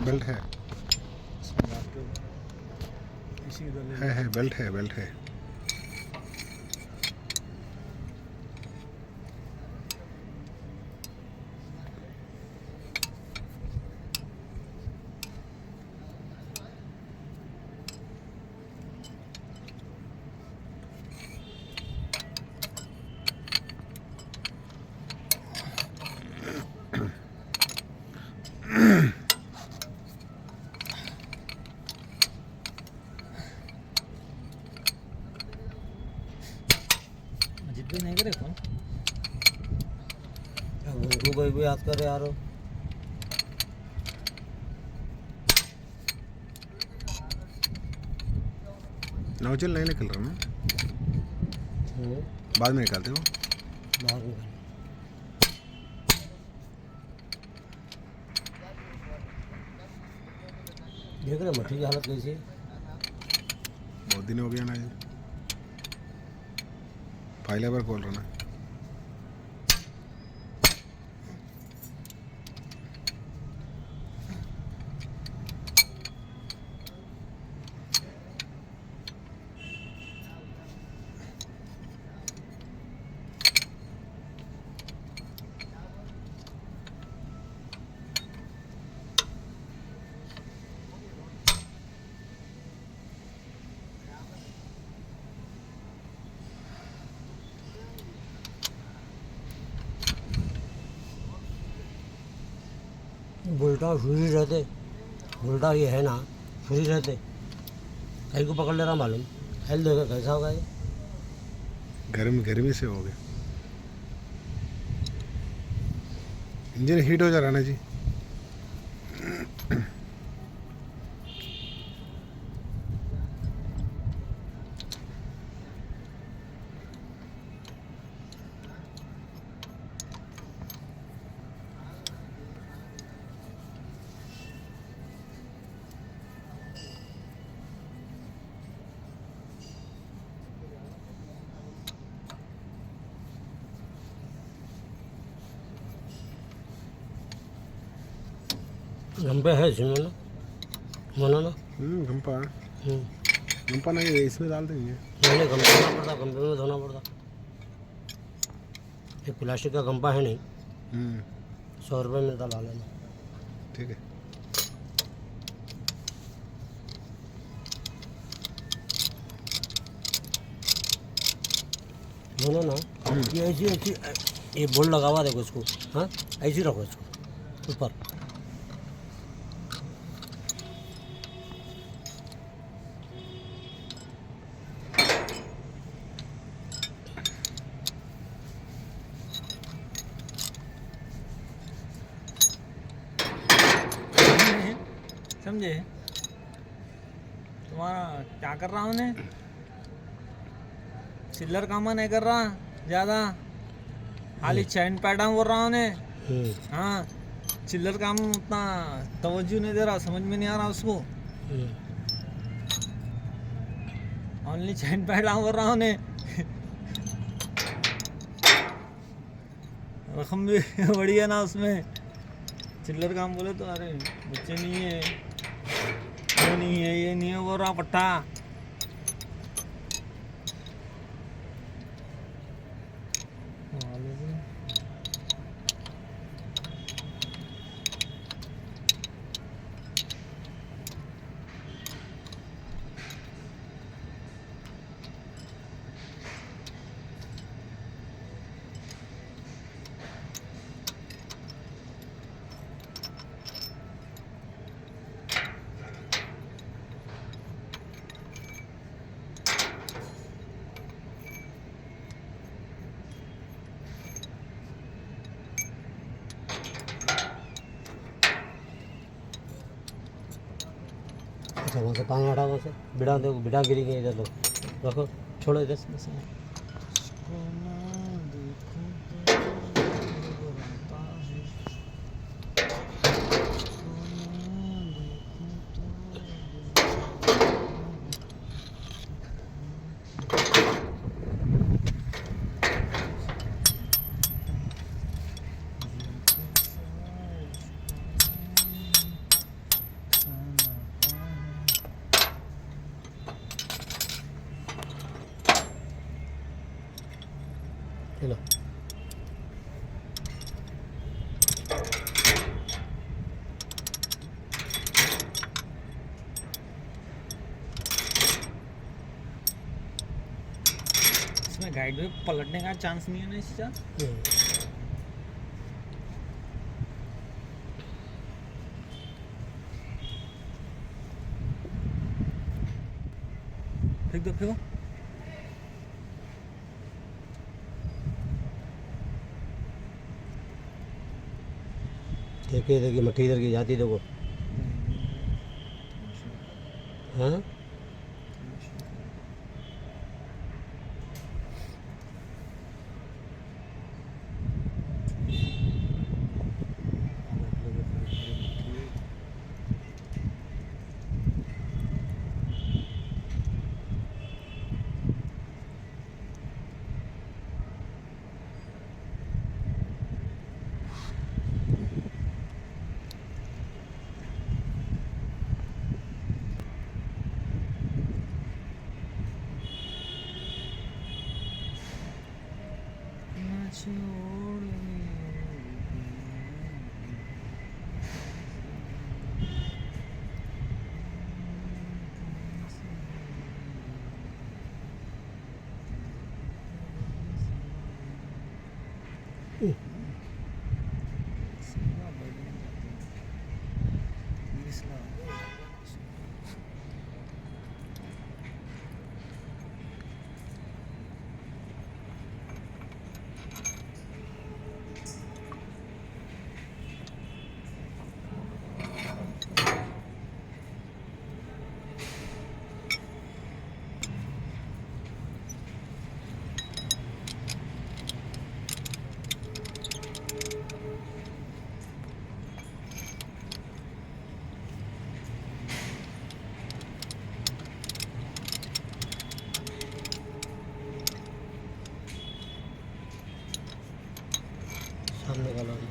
Belt है। इसमें बात करो, इसी इधर ले लो। है बेल्ट है, बेल्ट है। अजीत भाई नहीं करे फोन। गुंगू भाई भी याद करे यार। नोजल नहीं निकल रहा ना, बाद में निकालते हो। बाद में देख रहे मट्टी की हालत कैसी है। बहुत दिन हो गया ना जी, फाइल पर खोल रहा ना। बुलटा फ्री रहते, बुलटा ये है ना फ्री रहते, कहीं को पकड़ ले रहा मालूम। हेल देगा कैसा होगा ये। गर्मी से हो गया, इंजन हीट हो जा रहा है ना जी। घंपे है इसमें ना, मानो ना। घंपा हम्म, घंपा नहीं है, इसमें डाल देंगे। मैंने घंपे धोना पड़ता, घंपे में धोना पड़ता। ये प्लास्टिक का घंपा है नहीं, 100 रुपये मिलता, ला लेना। ठीक है। दोनों ना ये ऐसी ऐसी, ये बोल्ट लगा हुआ देखो इसको। हाँ ऐसे ही रखो इसको ऊपर। समझे तुम्हारा क्या कर रहा हूँ ने, चिल्लर काम नहीं कर रहा ज़्यादा, खाली चैन पैटर्न बोल रहा हूँ ने। हाँ, चिल्लर काम उतना तवज्जो नहीं दे रहा, समझ में नहीं आ रहा उसको। ओनली चैन पैटर्न बोल रहा हूँ ने। रकम भी बड़ी है ना उसमें। चिल्लर काम बोले तो अरे बच्चे नहीं है, वो नहीं है, ये नहीं है, वो रहा पट्टा। अच्छा वहाँ से पानी हटाओ, वहाँ से बिड़ा देखो, बिड़ा गिरी गई इधर, तो रखो, छोड़ो इधर से। साइड में पलटने का चांस नहीं है ना इसका। फेंक दो फेंको। देखिए देखिए मट्टी इधर की जाती देखो। हाँ सामने का लॉरी।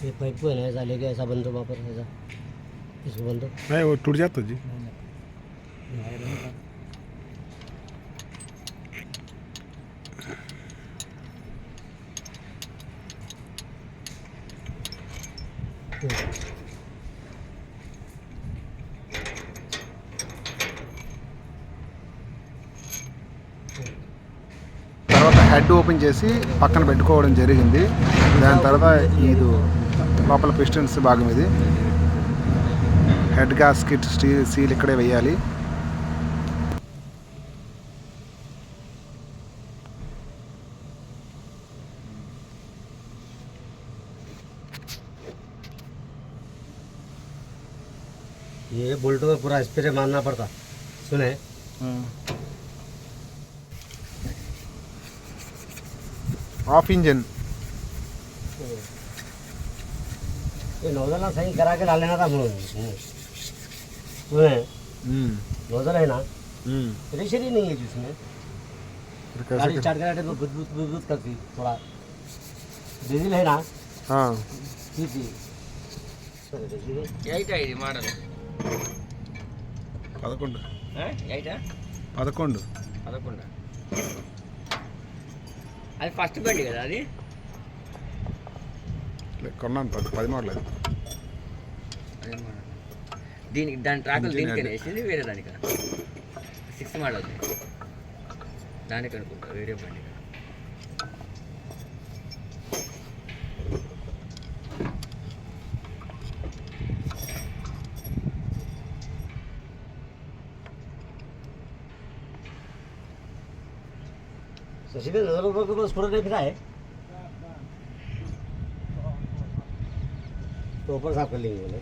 ये पाइप को है ना ऐसा लेके ऐसा बंद दो वहाँ पर ऐसा इसको बंद दो। नहीं वो टूट जाता जी। తర్వాత హెడ్ ఓపెన్ చేసి పక్కన పెట్టుకోవడం జరిగింది. దాని తర్వాత ఇది లోపల పిస్టన్స్ భాగం ఇది హెడ్ గాస్కెట్ సీల్ ఇక్కడే వేయాలి. ये बोल्टो में पूरा स्प्रे मारना पड़ता सुने। ఆఫ్ ఇంజన్ ये नोजल सही करा के डाल लेना था उसमें। नोजल है ना प्रेशर ही नहीं है जिसमें गाड़ी स्टार्ट करा तो बुद करती थोड़ा डीजल है ना। हाँ ఇది మోడల్ 11 ఎయిటా 11 11 అది ఫస్ట్ బండి కదా అది కొన్నాను 10 మోడల్ అది. దీనికి దాని ట్రాకులు దీనికి వేసింది వేరే దానికి 6 మోడల్ అది దానికి అనుకుంటా వేరే బండి. सीधे नजर ऊपर के पास नहीं फिरा है तो ऊपर साफ कर लेंगे बोले।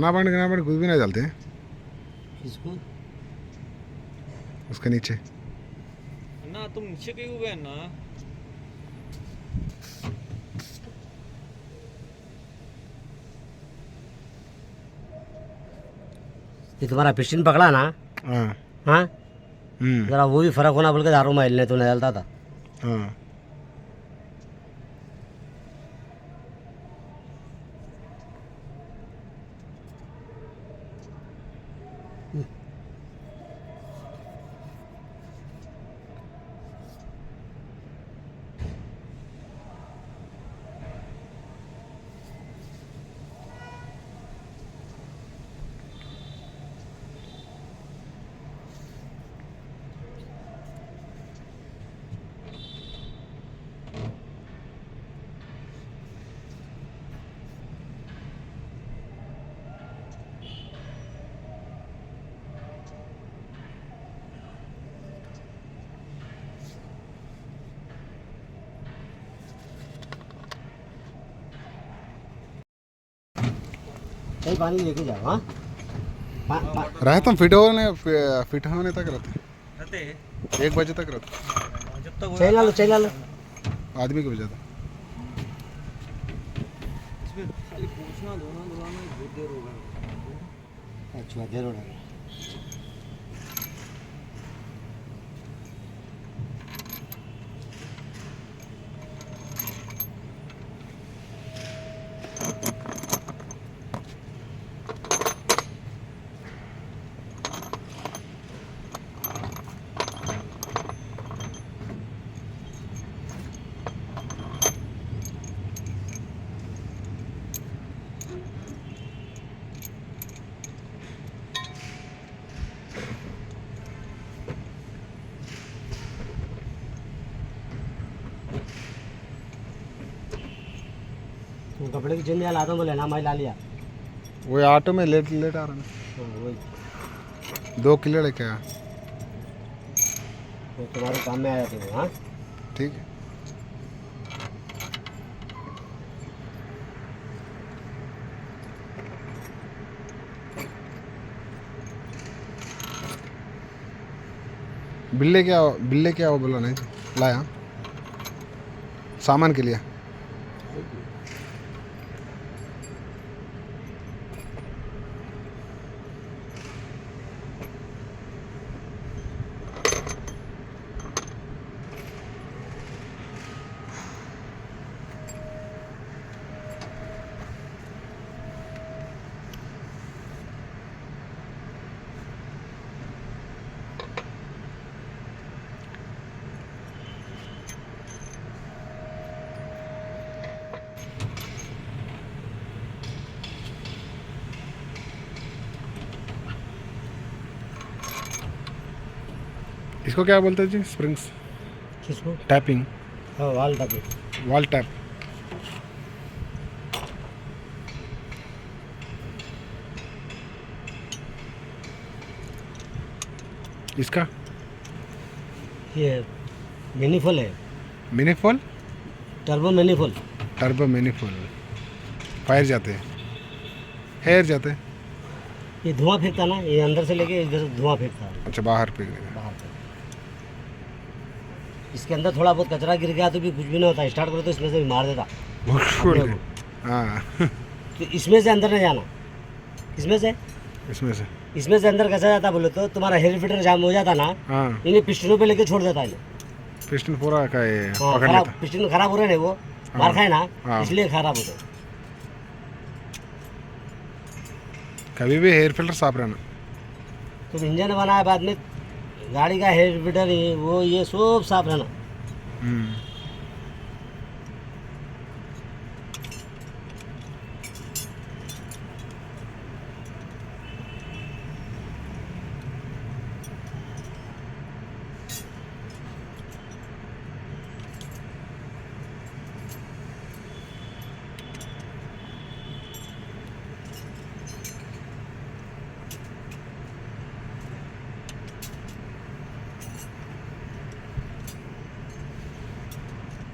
अनाबंड कुछ भी नहीं डालते हैं इसको उसके नीचे। ना तुम नीचे क्यों गए ना? ये तुम्हारा पिस्टन पकड़ा ना, हाँ। हाँ जरा वो भी फर्क होना बोल के दारू में हिलने तो नहीं डालता था। हाँ कहीं पानी लेके जाओ। हाँ रहता फिट होने तक रहते 1 बजे तक रहते जब तक चाहिए ला लो आदमी को बजाता। इसमें खाली पूछना धोना में बहुत देर होगा। अच्छा देर हो रहा है। कपड़े की चेन लाता हूँ बोले ना, मैं ला लिया। वो ऑटो में लेट आ रहा है वही 2 किलो लेके आया। तो तुम्हारे काम में आ जाते हो। हाँ ठीक है। बिल्ले क्या वो बोला नहीं लाया सामान के लिए। इसको क्या बोलते हैं जी? स्प्रिंग्स किसको? टैपिंग। हाँ वाल टैपिंग। Wall tap. इसका ये मैनिफोल्ड है। Manifold turbo manifold. Turbo manifold fire जाते हैं हेयर जाते हैं। ये धुआं फेंकता ना, ये अंदर से लेके इधर धुआं फेंकता है अच्छा बाहर फेंकने बाहर से। इसके अंदर थोड़ा बहुत कचरा गिर गया तो भी कुछ भी नहीं होता, स्टार्ट करो तो इसमें से भी मार देता। का। हाँ तो इसमें से अंदर नहीं जाना, इसमें से इसमें से अंदर कैसा जाता बोले तो तुम्हारा हेयर फिल्टर जाम हो जाता ना, हाँ इन्हें पिस्टनों पे लेके छोड़ देता है। पिस्टन पूरा का ये हाँ, पकड़ खराब लेता। पिस्टन खराब हो रहे हैं वो मार खाए ना, हाँ। इसलिए खराब होते हैं। कभी भी हेयर फिल्टर साफ रहना। तो इंजन बनाया बाद में गाड़ी का हेयर फिल्टर वो ये सब साफ रहना।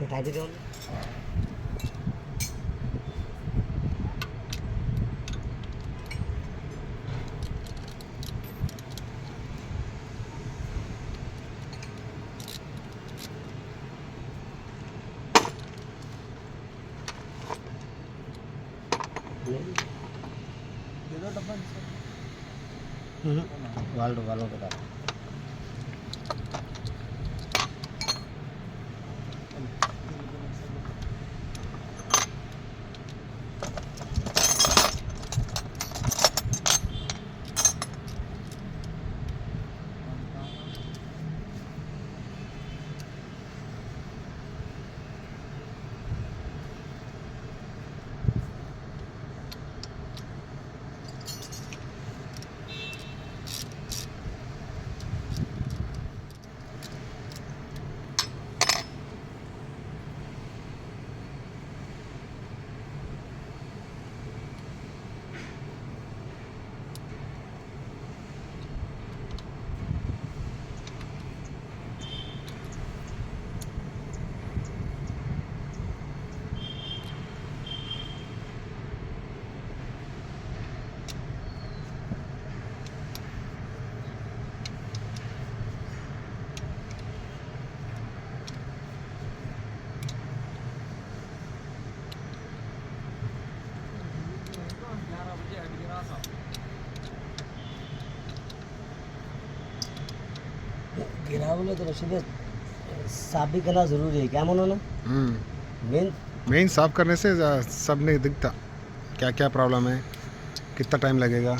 उठा भी दो। वाल्व वालों के पास। गिरा बोले तो रशीद साफ भी करना ज़रूरी है, क्या मानो ना। मेन मेन साफ करने से सब नहीं दिखता क्या क्या प्रॉब्लम है, कितना टाइम लगेगा।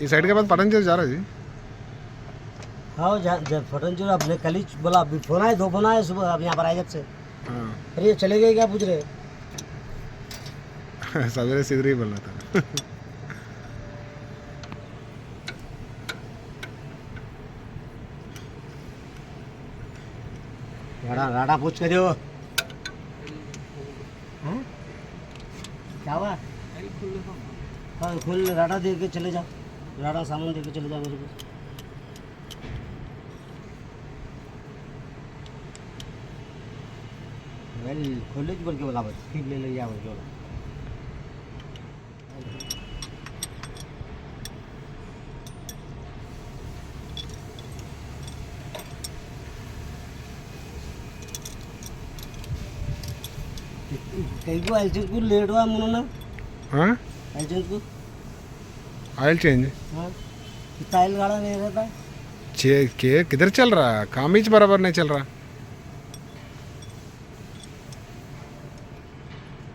इस साइड के बाद पतंजलि जा रहा है जी। हाँ जब पतंजलि अपने कल ही बोला, अभी फोन आए, 2 फोन आए सुबह, आप यहाँ पर आए जब से। हाँ अरे ये चले गए क्या पूछ रहे। सवेरे सीधे ही बोलना था। राडा राडा पूछ कर दो। क्या हुआ? हाँ खुल राडा दे के चले जाओ, राडा सामान दे के चले जाओ मेरे को। वेल खोले बोल के बोला, बस फिर ले ले जाओ बोल के। कई को एलचेंज को लेट हुआ मुनो ना। हाँ एलचेंज को ऑयल चेंज हाँ टाइल गाड़ा नहीं रहता। के किधर चल रहा है, काम ही बराबर नहीं चल रहा।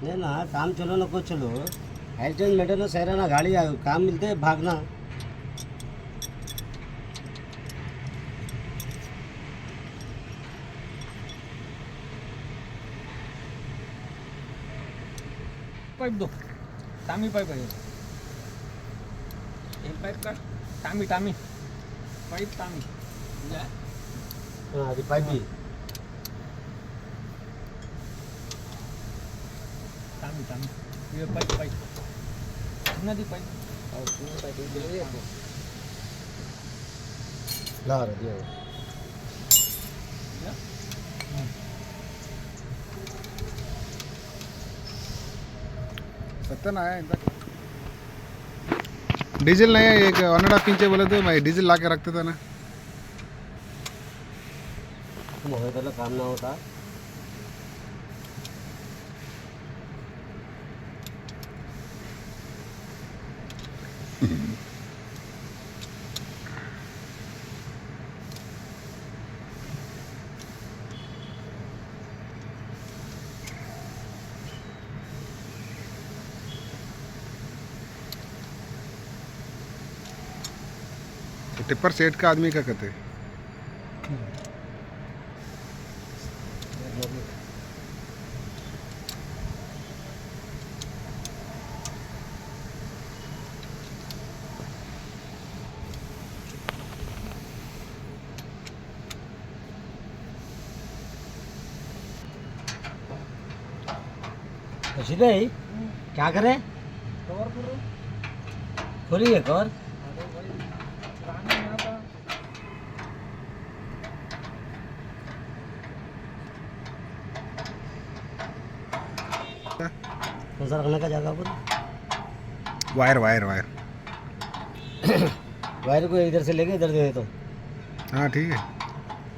नहीं ना काम चलो ना कुछ चलो, एलचेंज मेंटेनेंस सही रहना, गाड़ी काम मिलते भागना। पाइप दो, टामी पाइप है, एक पाइप का टामी टामी पाइप टामी। हाँ अभी पाइप भी टामी टामी ये पाइप पाइप नदी पाइप और तीन पाइप दे दो। ला रहा दिया सत्तर आया डीजल नहीं है, एक 1.5 इंच बोले तो मैं डीजल ला के रखता था ना। तो काम ना होता। टिप्पर सेट का आदमी का कहते। रशीद भाई क्या करें? कवर करो, खोलिए कवर। कौन सा रखने का जगह पर? वायर वायर वायर वायर को इधर से लेके इधर दे तो। हाँ ठीक है।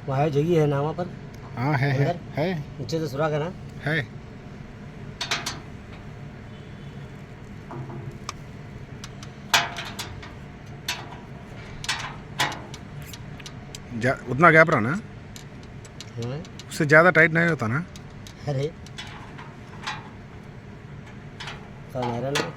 वहाँ जगह है ना वहाँ पर? हाँ है नीचे से सुराख है ना? है। उतना गैप रहा ना, हाँ? उससे ज़्यादा टाइट नहीं होता ना। अरे नहीं रहना।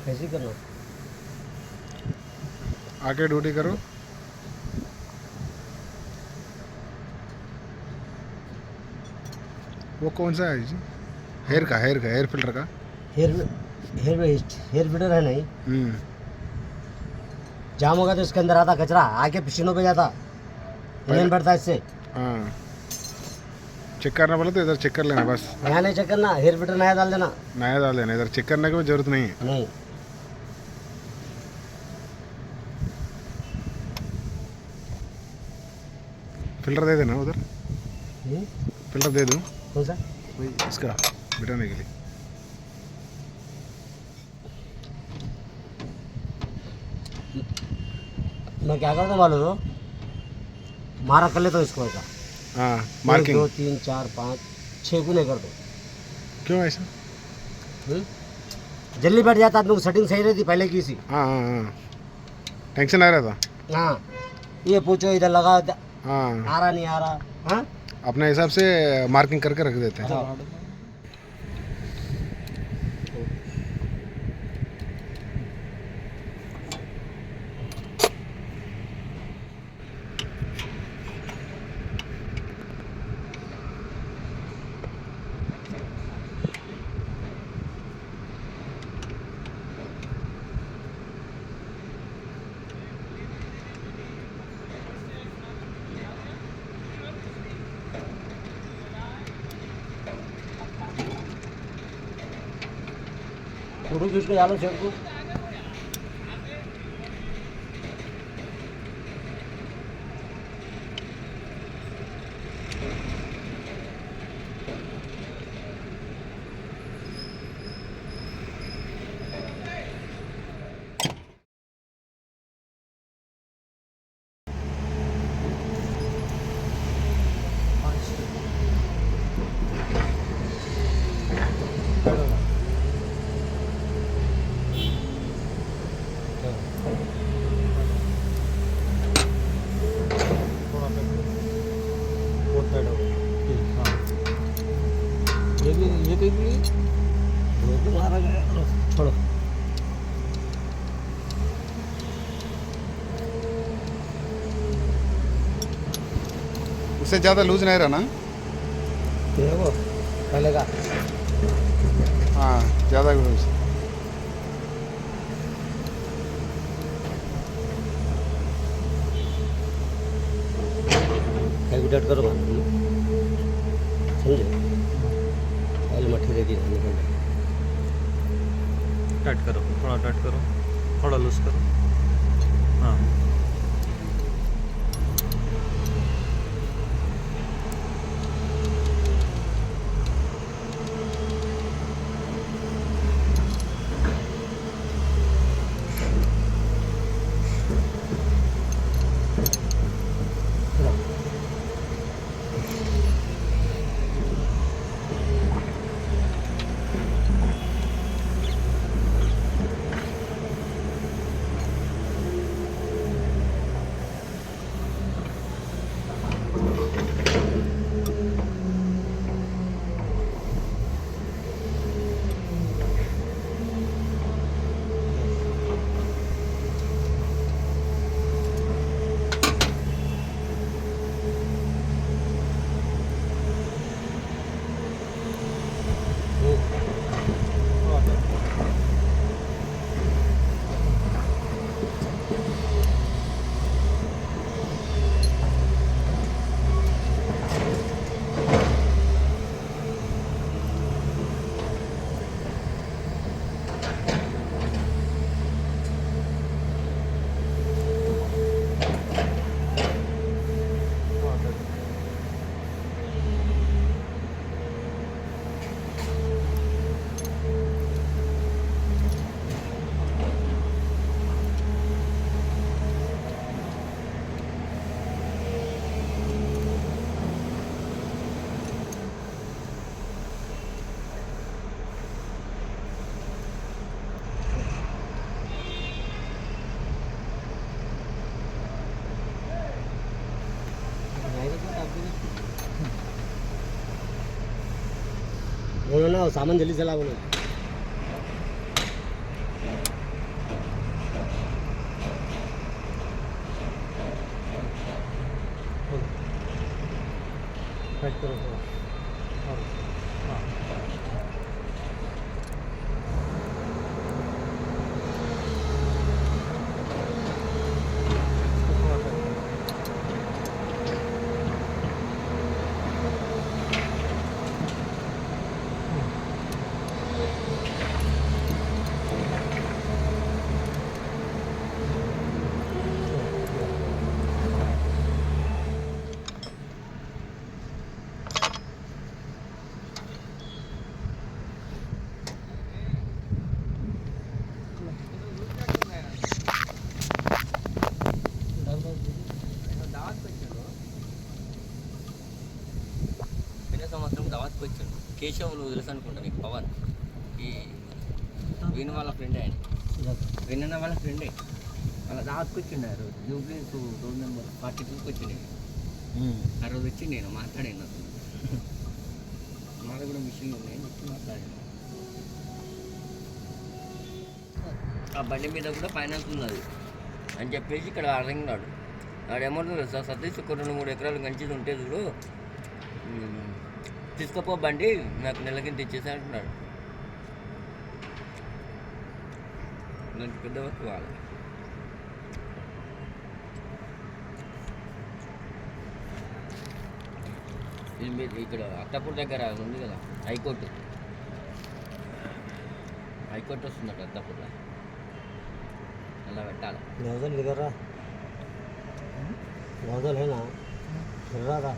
कैसे करना? आके ड्यूटी करो। वो कौन सा है जी? हेयर फिल्टर का। हेयर फिल्टर है नहीं, जाम होगा तो इसके अंदर आता कचरा आके पसीनों पे जाता, इंजन बढ़ता इससे। हाँ, चेक करना बोला तो इधर चेक कर लेना बस। यहाँ नहीं चेक करना, हेयर फिल्टर नया डाल देना। नया डाल देना, इधर चेक करने की जरूरत नहीं है। नहीं, फिल्टर दे देना उधर, फिल्टर दे दूँ कौन सा? वही इसका बिठाने के लिए। मैं क्या करता हूँ मालूम हो, मारा कर लेता हूँ इसको ऐसा। हाँ, 1 मार्किंग। 2 3 4 5 6 गुने कर दो। क्यों ऐसा? जल्दी बैठ जाता आदमी को, सेटिंग सही रहती पहले की सी। हाँ हाँ हाँ, टेंशन आ रहा था। हाँ, ये पूछो इधर लगा, हाँ, आ रहा नहीं आ रहा। हाँ, अपने हिसाब से मार्किंग करके रख देते हैं। फोटो खींच के डालो शेड को। ये देख ली, मारा गया, छोड़ो। उससे ज़्यादा लूज नहीं रहना। देखो पहले का हाँ, ज़्यादा लूज। कैलकुलेट करो समझे, पहले मट्ठी दे दी निकल जाए। टाइट करो, थोड़ा टाइट करो, थोड़ा लूज करो। हाँ बोलो ना सामान जल्दी चला बोलो। टाइट करो थोड़ा। और हाँ थोड़ा टाइट करो। సంవత్సరం దావత్కి వచ్చాడు. కేశవ్ నువ్వు తెలుసు అనుకుంటా నీకు, పవన్ ఈ విన్ వాళ్ళ ఫ్రెండే ఆయన. విన్ అన్న వాళ్ళ ఫ్రెండే. వాళ్ళ దావత్కి వచ్చిండు ఆ రోజు. జూబ్లీస్ రోడ్ నెంబర్ 42కి వచ్చిండు. ఆ రోజు వచ్చి నేను మాట్లాడాను అతను. మాకు కూడా మిషన్ ఉన్నాయి వచ్చి మాట్లాడాను. ఆ బండి మీద కూడా ఫైనాన్స్ ఉన్నది అని చెప్పేసి ఇక్కడ అడిగినాడు. వాడు ఏమంటున్నాడు సార్, సతీష్ ఒక 2-3 ఎకరాలు మంచిది ఉంటే చూడు తీసుకపో బండి, నాకు నెల కింద ఇచ్చేసి అంటున్నాడు. ఇలాంటి పెద్ద వరకు వాళ్ళు ఇది మీరు ఇక్కడ అత్తాపూర్ దగ్గర ఉంది కదా హైకోర్టు వస్తుందట అత్తాపూర్లో, అలా పెట్టాలి. नौजल किधर रहा? नौजल है ना, फिर रहा था।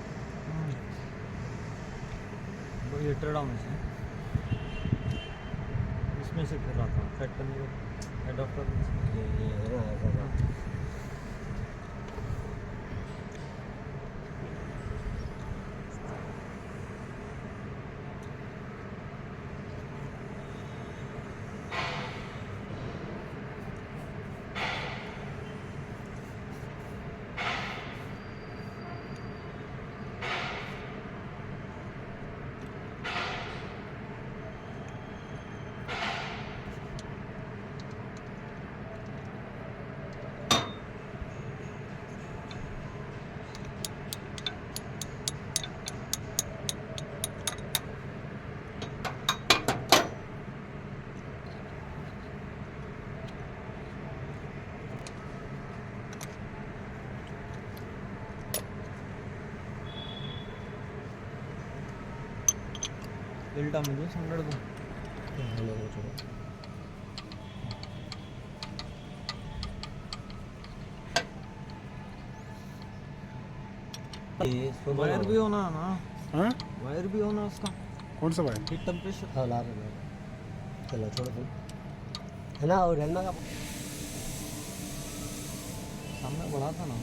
वो ये ट्रेडाउन से इसमें से कर रहा था सेट करने के हेड ऑफ कर ये है ना ऐसा था। उल्टा मुझे संगड़ को हाँ, वायर भी होना है ना, हाँ? वायर भी होना उसका, कौन सा भाई? Heat temperature. हाँ ला रहे हैं। चलो छोड़ो तुम, है ना? और हेलमेट का सामने बड़ा था ना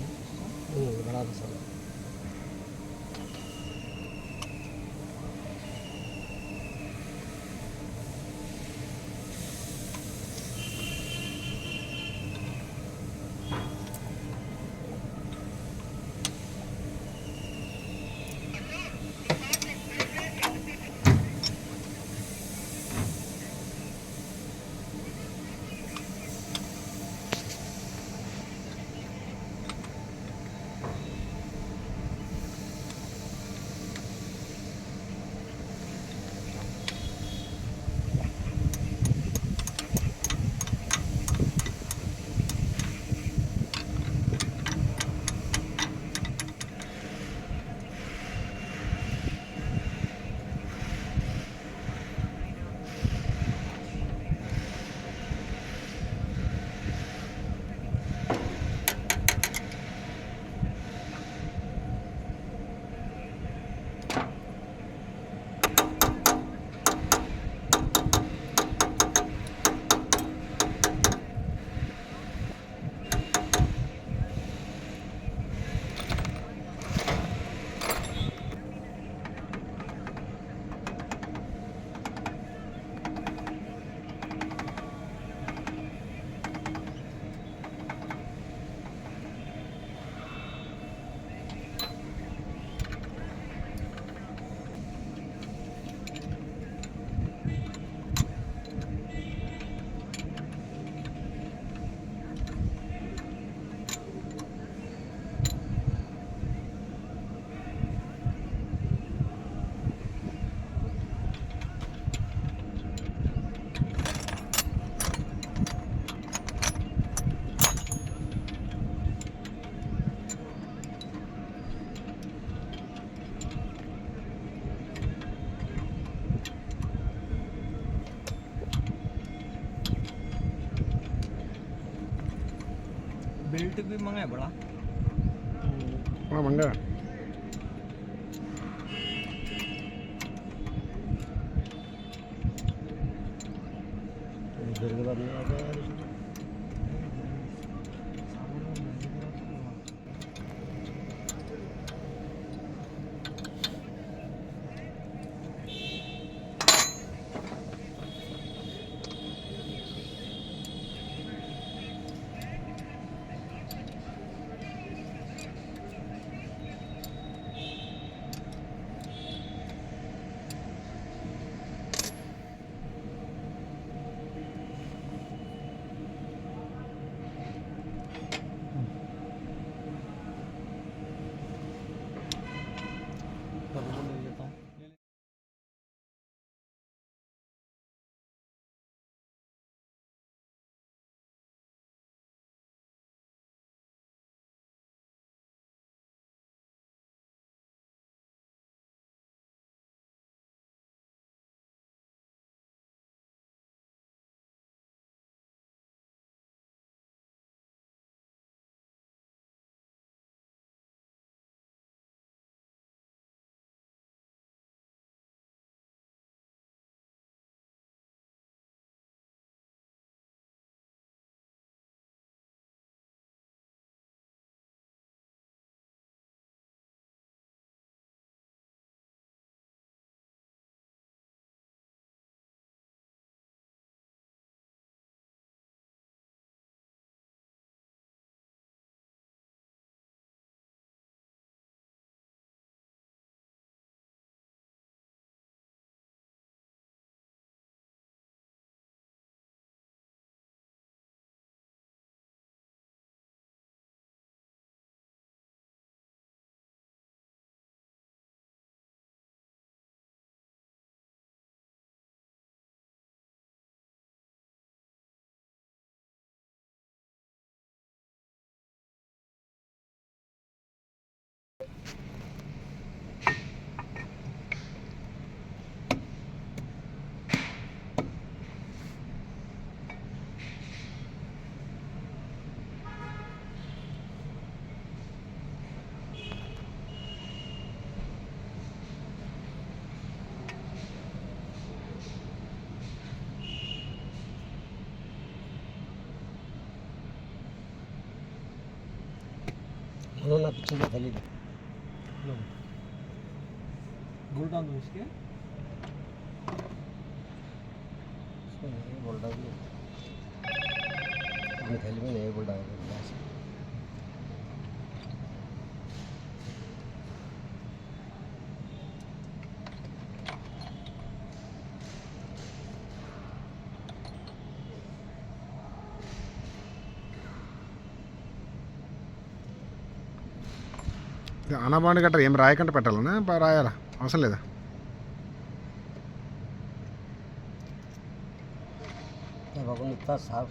बड़ा था सब। बेल्ट भी मंगा है बड़ा। हाँ मंगा। फिर के बाद में आ गया यार। उन्होंने पीछे से थैली बोल डाल दो इसके नहीं बोल रहा हूँ अपनी थैली में नहीं बोल रहा हूँ అనబాండి గట్రా ఏం రాయకుండా పెట్టాలనా రాయాలా అవసరం లేదా भगवान इतना साफ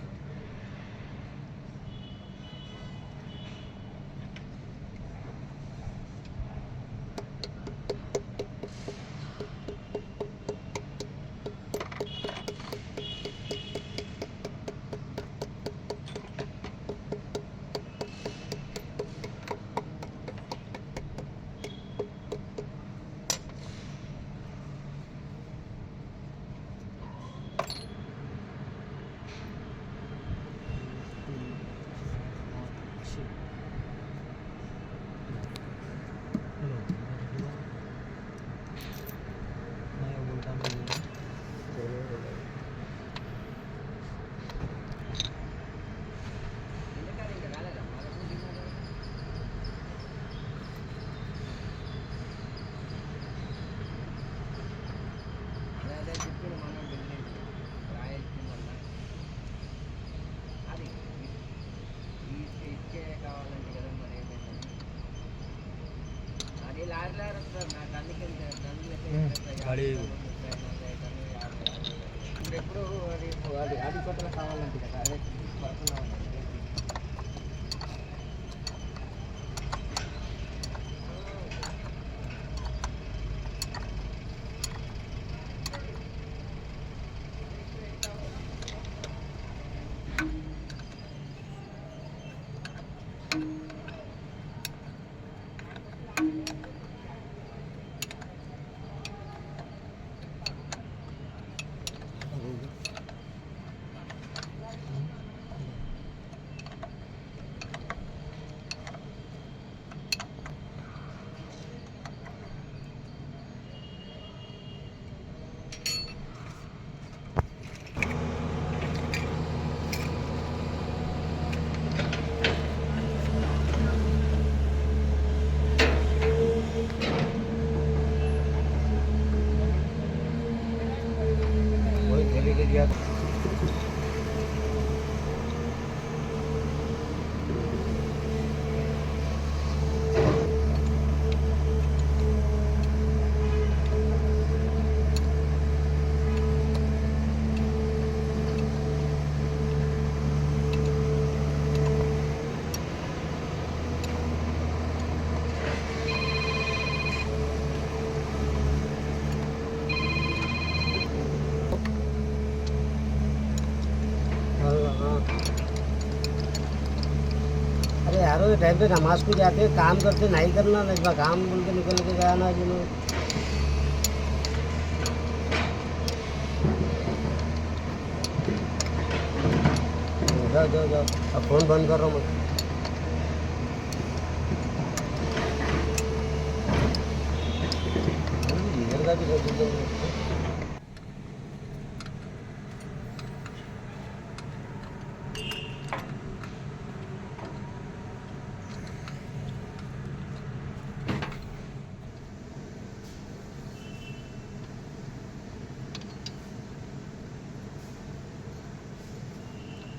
गाड़ी ఎప్పుడు అది అడిపట్టలు కావాలంటే కదా అదే పడుతున్నా वही थैली दे दिया अरे यार ये टाइम पे नमाज को जाते हैं काम करते नहीं करना नहीं काम बोल के निकल के गया ना जिन्होंने जाओ जाओ जाओ अब फोन बंद कर रहा हूँ मैं इधर का भी कर दूँ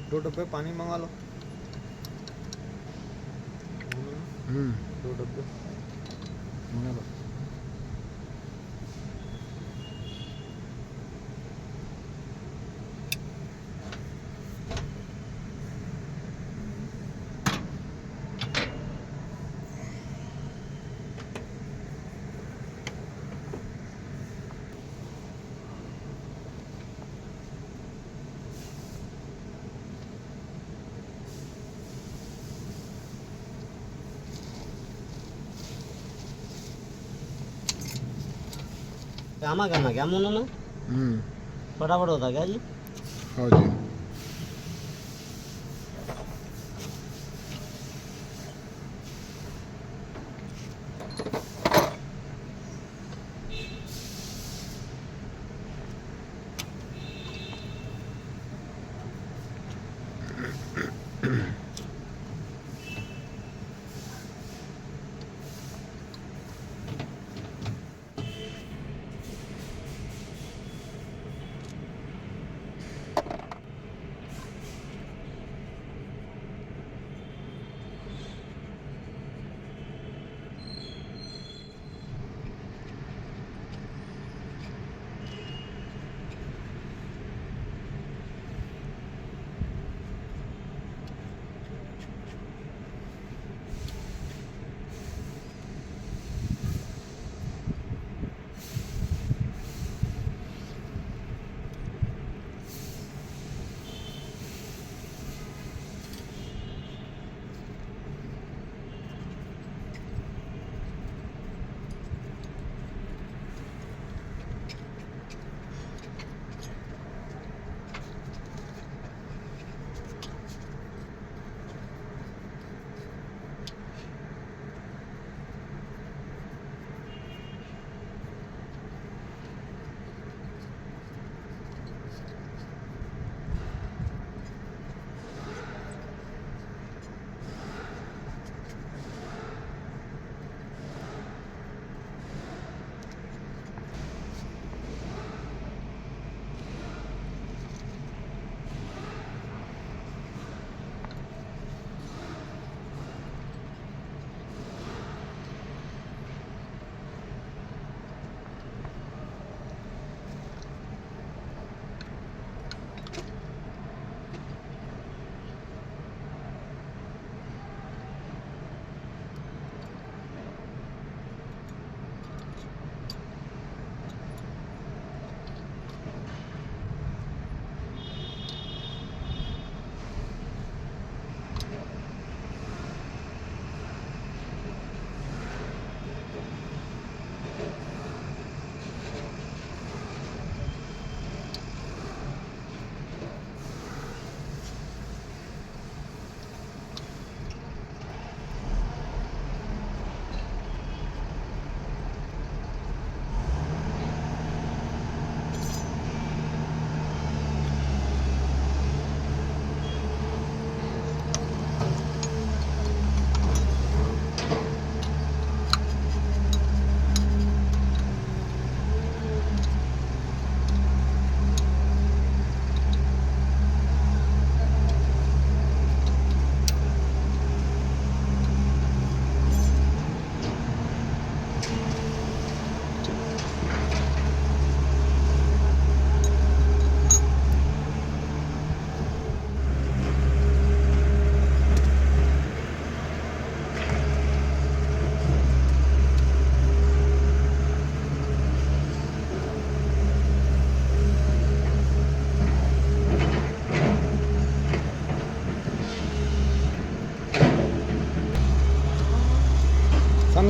दो डब्बे पानी मंगा लो दो डब्बे मंगा लो काम करना क्या मुन्ना ना फटाफट होता क्या जी हो जी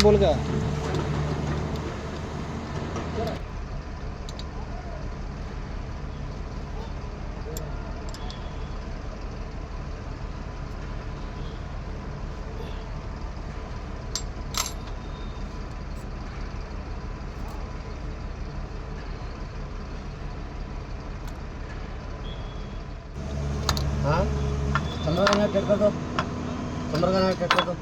बोल का हाँ 15 का कट कर दो, 15 का कट कर दो।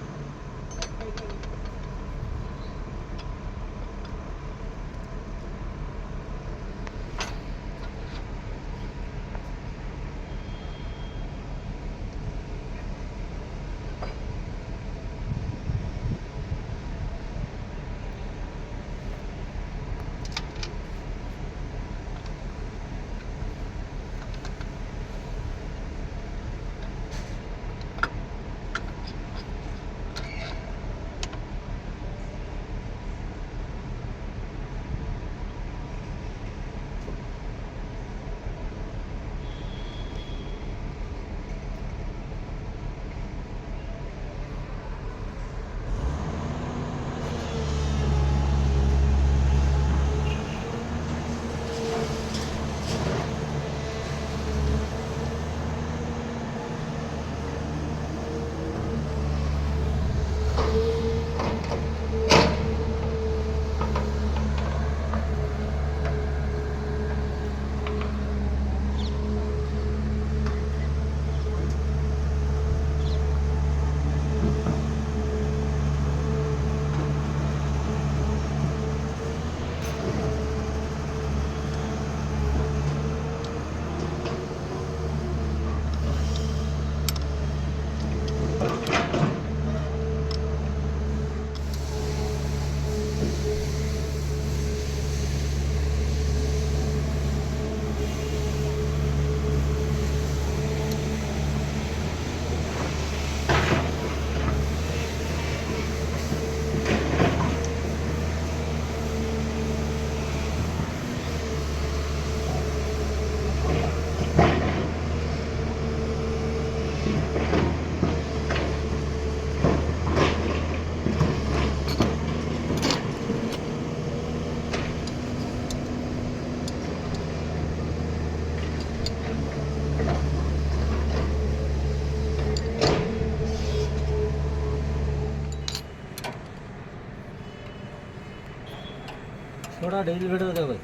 थोड़ा ढील भेट होते भाई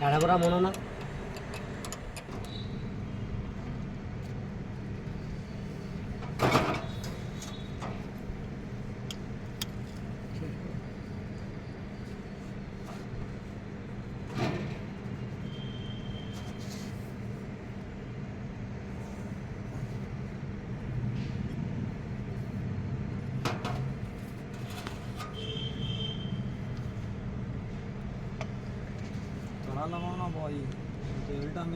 गाड्या बरा म्हणू ना थोड़ा लगाओ ना भाई तेल टाइम